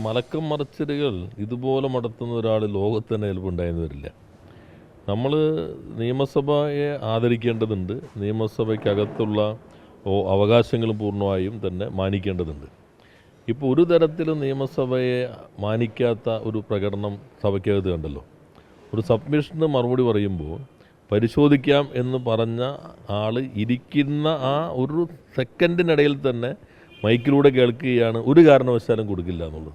മലക്കം മറിച്ചിലുകൾ ഇതുപോലെ നടത്തുന്ന ഒരാൾ ലോകത്ത് തന്നെ ചിലപ്പോൾ ഉണ്ടായെന്ന് വരില്ല. നമ്മൾ നിയമസഭയെ ആദരിക്കേണ്ടതുണ്ട്. നിയമസഭയ്ക്കകത്തുള്ള അവകാശങ്ങളും പൂർണ്ണമായും തന്നെ മാനിക്കേണ്ടതുണ്ട്. ഇപ്പോൾ ഒരു തരത്തിലും നിയമസഭയെ മാനിക്കാത്ത ഒരു പ്രകടനം സഭയ്ക്കകത്ത് കണ്ടല്ലോ. ഒരു സബ്മിഷന് മറുപടി പറയുമ്പോൾ പരിശോധിക്കാം എന്ന് പറഞ്ഞ ആൾ ഇരിക്കുന്ന ആ ഒരു സെക്കൻഡിനിടയിൽ തന്നെ മൈക്കിലൂടെ കേൾക്കുകയാണ് ഒരു കാരണവശാലും കൊടുക്കില്ല എന്നുള്ളത്.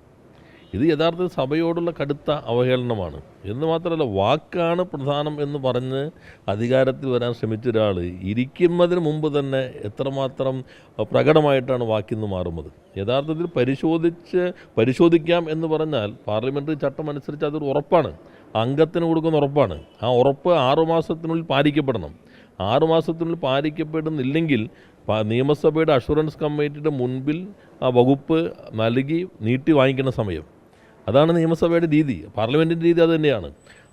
ഇത് യഥാർത്ഥ സഭയോടുള്ള കടുത്ത അവഹേളനമാണ്. എന്ന് മാത്രമല്ല, വാക്കാണ് പ്രധാനം എന്ന് പറഞ്ഞ് അധികാരത്തിൽ വരാൻ ശ്രമിച്ച ഒരാൾ ഇരിക്കുന്നതിന് മുമ്പ് തന്നെ എത്രമാത്രം പ്രകടമായിട്ടാണ് വാക്കിന്ന് മാറുന്നത്. യഥാർത്ഥത്തിൽ പരിശോധിക്കാം എന്ന് പറഞ്ഞാൽ പാർലമെൻ്ററി ചട്ടം അനുസരിച്ച് അതൊരു ഉറപ്പാണ്, അംഗത്തിന് കൊടുക്കുന്ന ഉറപ്പാണ്. ആ ഉറപ്പ് 6 മാസത്തിനുള്ളിൽ പാലിക്കപ്പെടണം. 6 മാസത്തിനുള്ളിൽ പാലിക്കപ്പെടുന്നില്ലെങ്കിൽ നിയമസഭയുടെ അഷുറൻസ് കമ്മിറ്റിയുടെ മുൻപിൽ ആ വകുപ്പ് നൽകി നീട്ടി വാങ്ങിക്കുന്ന സമയം. അതാണ് നിയമസഭയുടെ രീതി, പാർലമെൻറ്റിൻ്റെ രീതി അത് തന്നെയാണ്.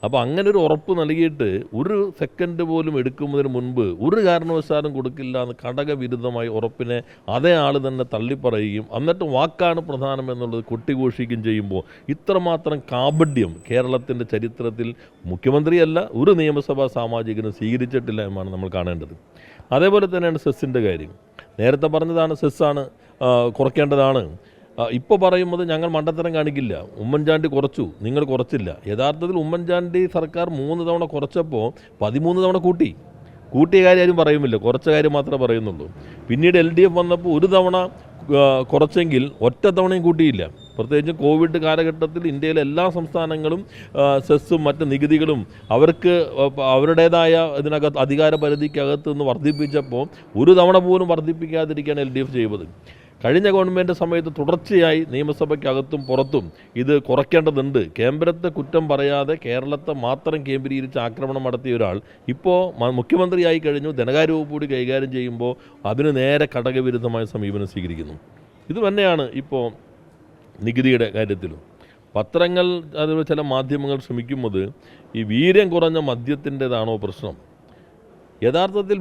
അപ്പോൾ അങ്ങനെ ഒരു ഉറപ്പ് നൽകിയിട്ട് ഒരു സെക്കൻഡ് പോലും എടുക്കുന്നതിന് മുൻപ് ഒരു കാരണവശാലും കൊടുക്കില്ല എന്ന് ഘടകവിരുദ്ധമായി ഉറപ്പിനെ അതേ ആൾ തന്നെ തള്ളിപ്പറയുകയും എന്നിട്ട് വാക്കാണ് പ്രധാനം എന്നുള്ളത് കൊട്ടിഘോഷിക്കുകയും ചെയ്യുമ്പോൾ ഇത്രമാത്രം കാപഢ്യം കേരളത്തിൻ്റെ ചരിത്രത്തിൽ മുഖ്യമന്ത്രിയല്ല ഒരു നിയമസഭാ സാമാജികനും സ്വീകരിച്ചിട്ടില്ല എന്നാണ് നമ്മൾ കാണേണ്ടത്. അതേപോലെ തന്നെയാണ് സെസ്സിൻ്റെ കാര്യം. നേരത്തെ പറഞ്ഞതാണ് സെസ്സാണ് കുറയ്ക്കേണ്ടതാണ്. ഇപ്പോൾ പറയുന്നത് ഞങ്ങൾ മണ്ടത്തരം കാണിക്കില്ല, ഉമ്മൻചാണ്ടി കുറച്ചു, നിങ്ങൾ കുറച്ചില്ല. യഥാർത്ഥത്തിൽ ഉമ്മൻചാണ്ടി സർക്കാർ 3 തവണ കുറച്ചപ്പോൾ 13 തവണ കൂട്ടിയ കാര്യം ആരും പറയുമില്ല, കുറച്ച കാര്യം മാത്രമേ പറയുന്നുള്ളൂ. പിന്നീട് LDF വന്നപ്പോൾ 1 തവണ കുറച്ചെങ്കിൽ ഒറ്റ തവണയും കൂട്ടിയില്ല. പ്രത്യേകിച്ച് കോവിഡ് കാലഘട്ടത്തിൽ ഇന്ത്യയിലെ എല്ലാ സംസ്ഥാനങ്ങളും സെസ്സും മറ്റ് നികുതികളും അവർക്ക് അവരുടേതായ ഇതിനകത്ത് അധികാര പരിധിക്കകത്ത് നിന്ന് വർദ്ധിപ്പിച്ചപ്പോൾ 1 തവണ പോലും വർദ്ധിപ്പിക്കാതിരിക്കുകയാണ് LDF ചെയ്തത്. കഴിഞ്ഞ ഗവൺമെൻറ് സമയത്ത് തുടർച്ചയായി നിയമസഭയ്ക്കകത്തും പുറത്തും ഇത് കുറയ്ക്കേണ്ടതുണ്ട്. കേന്ദ്രത്തെ കുറ്റം പറയാതെ കേരളത്തെ മാത്രം കേന്ദ്രീകരിച്ച് ആക്രമണം നടത്തിയ ഒരാൾ ഇപ്പോൾ മുഖ്യമന്ത്രിയായി കഴിഞ്ഞു, ധനകാര്യ വകുപ്പ് കൂടി കൈകാര്യം ചെയ്യുമ്പോൾ അതിന് നേരെ ഘടകവിരുദ്ധമായ സമീപനം സ്വീകരിക്കുന്നു. ഇത് തന്നെയാണ് ഇപ്പോൾ നികുതിയുടെ കാര്യത്തിലും. പത്രങ്ങൾ അതുപോലെ ചില മാധ്യമങ്ങൾ ശ്രമിക്കുന്നത് ഈ വീര്യം കുറഞ്ഞ മദ്യത്തിൻ്റെതാണോ പ്രശ്നം. യഥാർത്ഥത്തിൽ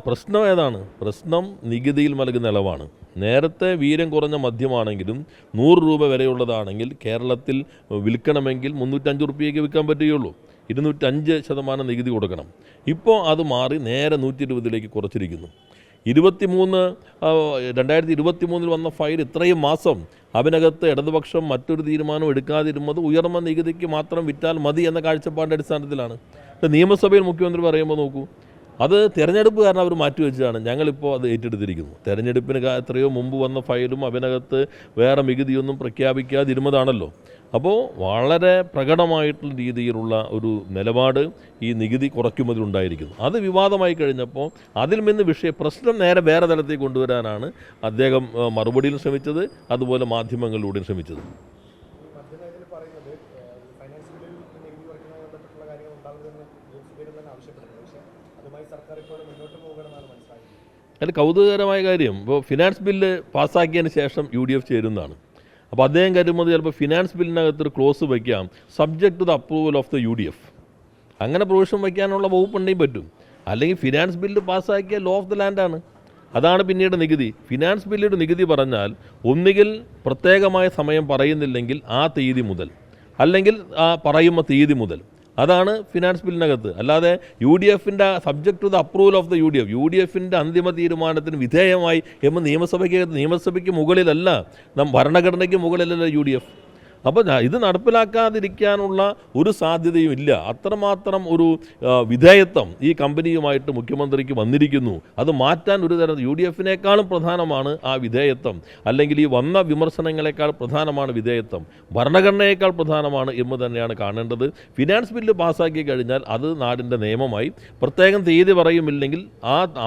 പ്രശ്നം ഏതാണ്? പ്രശ്നം നികുതിയിൽ നൽകുന്ന ഇളവാണ്. നേരത്തെ വീര്യം കുറഞ്ഞ മദ്യമാണെങ്കിലും 100 രൂപ വരെയുള്ളതാണെങ്കിൽ കേരളത്തിൽ വിൽക്കണമെങ്കിൽ 305 റുപ്യയ്ക്ക് വിൽക്കാൻ പറ്റുകയുള്ളൂ. 205% നികുതി കൊടുക്കണം. ഇപ്പോൾ അത് മാറി നേരെ 120 കുറച്ചിരിക്കുന്നു. 2023 വന്ന ഫയൽ ഇത്രയും മാസം അതിനകത്ത് ഇടതുപക്ഷം മറ്റൊരു തീരുമാനം എടുക്കാതിരുന്നത് ഉയർന്ന നികുതിക്ക് മാത്രം വിറ്റാൽ മതി എന്ന കാഴ്ചപ്പാടിൻ്റെ അടിസ്ഥാനത്തിലാണ്. നിയമസഭയിൽ മുഖ്യമന്ത്രി പറയുമ്പോൾ നോക്കൂ, അത് തിരഞ്ഞെടുപ്പ് കാരണം അവർ മാറ്റിവെച്ചതാണ്. ഞങ്ങളിപ്പോൾ അത് ഏറ്റെടുത്തിരിക്കുന്നു. തിരഞ്ഞെടുപ്പിന് എത്രയോ മുമ്പ് വന്ന ഫയലും അതിനകത്ത് വേറെ നികുതിയൊന്നും പ്രഖ്യാപിക്കാതിരുന്നതാണല്ലോ. അപ്പോൾ വളരെ പ്രകടമായിട്ടുള്ള രീതിയിലുള്ള ഒരു നിലപാട് ഈ നികുതി കുറയ്ക്കുന്നതിലുണ്ടായിരിക്കുന്നു. അത് വിവാദമായി കഴിഞ്ഞപ്പോൾ അതിൽ നിന്ന് പ്രശ്നം നേരെ വേറെ തലത്തിൽ കൊണ്ടുവരാനാണ് അദ്ദേഹം മറുപടിയിൽ ശ്രമിച്ചത്, അതുപോലെ മാധ്യമങ്ങളിലൂടെയും ശ്രമിച്ചത്. അതിൽ കൗതുകകരമായ കാര്യം, ഇപ്പോൾ ഫിനാൻസ് ബില്ല് പാസ്സാക്കിയതിന് ശേഷം UDF ചേരുന്നതാണ്. അപ്പോൾ അദ്ദേഹം കരുതുന്നത് ചിലപ്പോൾ ഫിനാൻസ് ബില്ലിനകത്തൊരു ക്ലോസ് വയ്ക്കാം, subject to the approval of the UDF. അങ്ങനെ പ്രൊവിഷൻ വയ്ക്കാനുള്ള വകുപ്പുണ്ടെങ്കിൽ പറ്റും. അല്ലെങ്കിൽ ഫിനാൻസ് ബില്ല് പാസ്സാക്കിയ ലോ ഓഫ് ദ ലാൻഡാണ്. അതാണ് പിന്നീട് നികുതി. ഫിനാൻസ് ബില്ലിയുടെ നികുതി പറഞ്ഞാൽ ഒന്നുകിൽ പ്രത്യേകമായ സമയം പറയുന്നില്ലെങ്കിൽ ആ തീയതി മുതൽ, അല്ലെങ്കിൽ ആ പറയുന്ന തീയതി മുതൽ. അതാണ് ഫിനാൻസ് ബില്ലിനകത്ത്. അല്ലാതെ UDFൻ്റെ subject to the approval of the UDFൻ്റെ അന്തിമ തീരുമാനത്തിന് വിധേയമായി എന്ന് നിയമസഭയ്ക്ക് മുകളിലല്ല, ഭരണഘടനയ്ക്ക് മുകളിലല്ല UDF. അപ്പോൾ ഇത് നടപ്പിലാക്കാതിരിക്കാനുള്ള ഒരു സാധ്യതയും ഇല്ല. അത്രമാത്രം ഒരു വിധേയത്വം ഈ കമ്പനിയുമായിട്ട് മുഖ്യമന്ത്രിക്ക് വന്നിരിക്കുന്നു. അത് മാറ്റാൻ ഒരു തരം UDFിനേക്കാളും പ്രധാനമാണ് ആ വിധേയത്വം, അല്ലെങ്കിൽ ഈ വന്ന വിമർശനങ്ങളെക്കാൾ പ്രധാനമാണ് വിധേയത്വം, ഭരണഘടനയേക്കാൾ പ്രധാനമാണ് എന്ന് തന്നെയാണ് കാണേണ്ടത്. ഫിനാൻസ് ബില്ല് പാസ്സാക്കി കഴിഞ്ഞാൽ അത് നാടിൻ്റെ നിയമമായി. പ്രത്യേകം തീയതി പറയുമില്ലെങ്കിൽ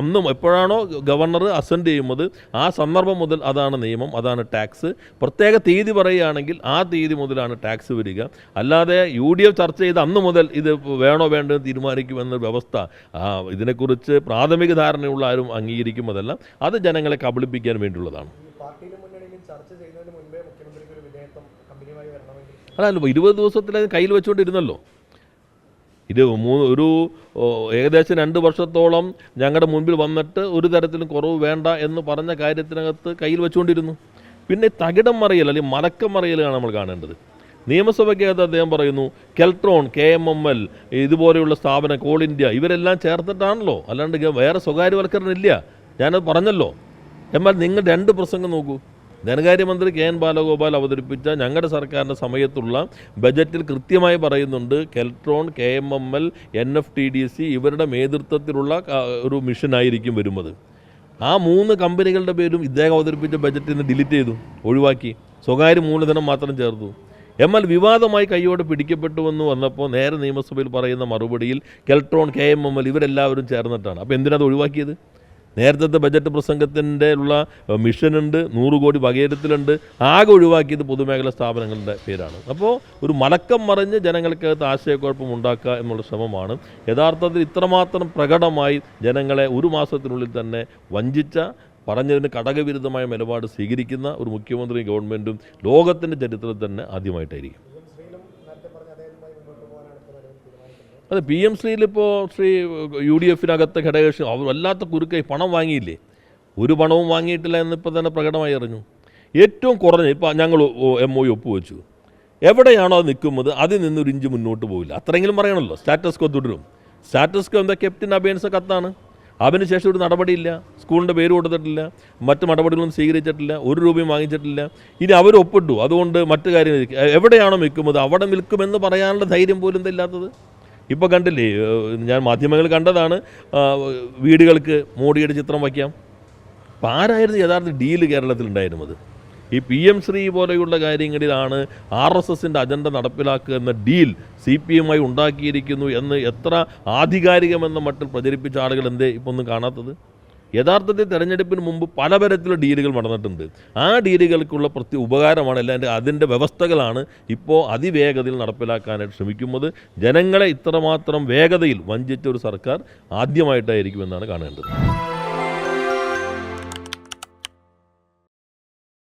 അന്നും എപ്പോഴാണോ ഗവർണർ അസെൻഡ് ചെയ്യുന്നത് ആ സന്ദർഭം മുതൽ അതാണ് നിയമം, അതാണ് ടാക്സ്. പ്രത്യേക തീയതി പറയുകയാണെങ്കിൽ ആ തീയതി മുതലാണ് ടാക്സ് വരിക. അല്ലാതെ UDF ചർച്ച ചെയ്ത് അന്ന് മുതൽ ഇത് വേണോ വേണ്ടോ തീരുമാനിക്കുമെന്ന വ്യവസ്ഥ ഇതിനെക്കുറിച്ച് പ്രാഥമിക ധാരണയുള്ള ആരും അംഗീകരിക്കുന്നതല്ല. അത് ജനങ്ങളെ കബളിപ്പിക്കാൻ വേണ്ടിയുള്ളതാണ്. അല്ല, 20 ദിവസത്തിൽ കയ്യിൽ വെച്ചുകൊണ്ടിരുന്നല്ലോ. ഒരു ഏകദേശം 2 വർഷത്തോളം ഞങ്ങളുടെ മുൻപിൽ വന്നിട്ട് ഒരു തരത്തിലും കുറവ് വേണ്ട എന്ന് പറഞ്ഞ കാര്യത്തിനകത്ത് കയ്യിൽ വെച്ചുകൊണ്ടിരുന്നു. പിന്നെ തകിടം മറിയൽ അല്ലെങ്കിൽ മലക്കം മറിയലാണ് നമ്മൾ കാണേണ്ടത്. നിയമസഭയ്ക്കകത്ത് അദ്ദേഹം പറയുന്നു കെൽട്രോൺ, KMML ഇതുപോലെയുള്ള സ്ഥാപനം, കോൾ ഇന്ത്യ ഇവരെല്ലാം ചേർത്തിട്ടാണല്ലോ, അല്ലാണ്ട് വേറെ സ്വകാര്യവൽക്കരണം ഇല്ല. ഞാനത് പറഞ്ഞല്ലോ. എന്നാൽ നിങ്ങൾ 2 പ്രസംഗം നോക്കൂ. ധനകാര്യമന്ത്രി KN ബാലഗോപാൽ അവതരിപ്പിച്ച ഞങ്ങളുടെ സർക്കാരിൻ്റെ സമയത്തുള്ള ബജറ്റിൽ കൃത്യമായി പറയുന്നുണ്ട് കെൽട്രോൺ, KMML, NFTDC ഇവരുടെ നേതൃത്വത്തിലുള്ള ഒരു മിഷനായിരിക്കും വരുന്നത്. ആ 3 കമ്പനികളുടെ പേരും ഇദ്ദേഹം അവതരിപ്പിച്ച ബജറ്റിൽ നിന്ന് ഡിലീറ്റ് ചെയ്തു, ഒഴിവാക്കി. സ്വകാര്യ മൂലധനം മാത്രം ചേർത്തു. എന്നാൽ വിവാദമായി കൈയോടെ പിടിക്കപ്പെട്ടുവെന്ന് വന്നപ്പോൾ നേരെ നിയമസഭയിൽ പറയുന്ന മറുപടിയിൽ കെൽട്രോൺ, KMML ഇവരെല്ലാവരും ചേർന്നിട്ടാണ്. അപ്പോൾ എന്തിനത് ഒഴിവാക്കിയത്? നേരത്തെ ബജറ്റ് പ്രസംഗത്തിൻ്റെ ഉള്ള മിഷനുണ്ട്, 100 കോടി വകയിരുത്തലുണ്ട്. ആകെ ഒഴിവാക്കിയത് പൊതുമേഖലാ സ്ഥാപനങ്ങളുടെ പേരാണ്. അപ്പോൾ ഒരു മലക്കം മറിഞ്ഞ് ജനങ്ങൾക്കകത്ത് ആശയക്കുഴപ്പം ഉണ്ടാക്കുക എന്നുള്ള ശ്രമമാണ്. യഥാർത്ഥത്തിൽ ഇത്രമാത്രം പ്രകടമായി ജനങ്ങളെ 1 മാസത്തിനുള്ളിൽ തന്നെ വഞ്ചിച്ച, പറഞ്ഞതിന് ഘടകവിരുദ്ധമായ നിലപാട് സ്വീകരിക്കുന്ന ഒരു മുഖ്യമന്ത്രി ഗവൺമെൻറ്റും ലോകത്തിൻ്റെ ചരിത്രത്തിൽ തന്നെ ആദ്യമായിട്ടായിരിക്കും. അതെ, PM ശ്രീയിലിപ്പോൾ UDF-നകത്തെ ഘടകകക്ഷി അവർ വല്ലാത്ത കുരുക്കായി പണം വാങ്ങിയില്ലേ? ഒരു പണവും വാങ്ങിയിട്ടില്ല എന്നിപ്പോൾ തന്നെ പ്രകടമായി അറിഞ്ഞു. ഏറ്റവും കുറഞ്ഞ ഇപ്പോൾ ഞങ്ങൾ MOU ഒപ്പുവെച്ചു, എവിടെയാണോ അത് നിൽക്കുന്നത് അതിൽ നിന്നൊരു ഇഞ്ച് മുന്നോട്ട് പോകില്ല. അത്രയെങ്കിലും പറയണമല്ലോ. സ്റ്റാറ്റസ് കോ തുടരും. സ്റ്റാറ്റസ് കോ എന്താ? ക്യാപ്റ്റൻ അബേൻസ് കത്താണ്. അതിനുശേഷം ഒരു നടപടിയില്ല, സ്കൂളിൻ്റെ പേര് കൊടുത്തിട്ടില്ല, മറ്റ് നടപടികളൊന്നും സ്വീകരിച്ചിട്ടില്ല, 1 രൂപയും വാങ്ങിച്ചിട്ടില്ല. ഇനി അവർ ഒപ്പിട്ടു, അതുകൊണ്ട് മറ്റു കാര്യം എവിടെയാണോ നിൽക്കുന്നത് അവിടെ നിൽക്കുമെന്ന് പറയാനുള്ള ധൈര്യം പോലും ഇല്ലാത്തത്. ഇപ്പോൾ കണ്ടില്ലേ, ഞാൻ മാധ്യമങ്ങൾ കണ്ടതാണ്, വീടുകൾക്ക് മോഡിയുടെ ചിത്രം വയ്ക്കാം. അപ്പോൾ ആരായിരുന്നു യഥാർത്ഥ ഡീല് കേരളത്തിലുണ്ടായിരുന്നത്? ഈ PM ശ്രീ പോലെയുള്ള കാര്യങ്ങളിലാണ് RSSൻ്റെ അജണ്ട നടപ്പിലാക്കുക എന്ന ഡീൽ CPM-മായി ഉണ്ടാക്കിയിരിക്കുന്നു എന്ന് എത്ര ആധികാരികമെന്ന മട്ടിൽ പ്രചരിപ്പിച്ച ആളുകൾ എന്തേ ഇപ്പോൾ ഒന്നും കാണാത്തത്? യഥാർത്ഥത്തിൽ തെരഞ്ഞെടുപ്പിന് മുമ്പ് പലതരത്തിലുള്ള ഡീലുകൾ നടന്നിട്ടുണ്ട്. ആ ഡീലുകൾക്കുള്ള ഉപകാരമാണ് അല്ലാണ്ട് അതിൻ്റെ വ്യവസ്ഥകളാണ് ഇപ്പോൾ അതിവേഗതയിൽ നടപ്പിലാക്കാനായിട്ട് ശ്രമിക്കുന്നത്. ജനങ്ങളെ ഇത്രമാത്രം വേഗതയിൽ വഞ്ചിച്ച ഒരു സർക്കാർ ആദ്യമായിട്ടായിരിക്കുമെന്നാണ് കാണേണ്ടത്.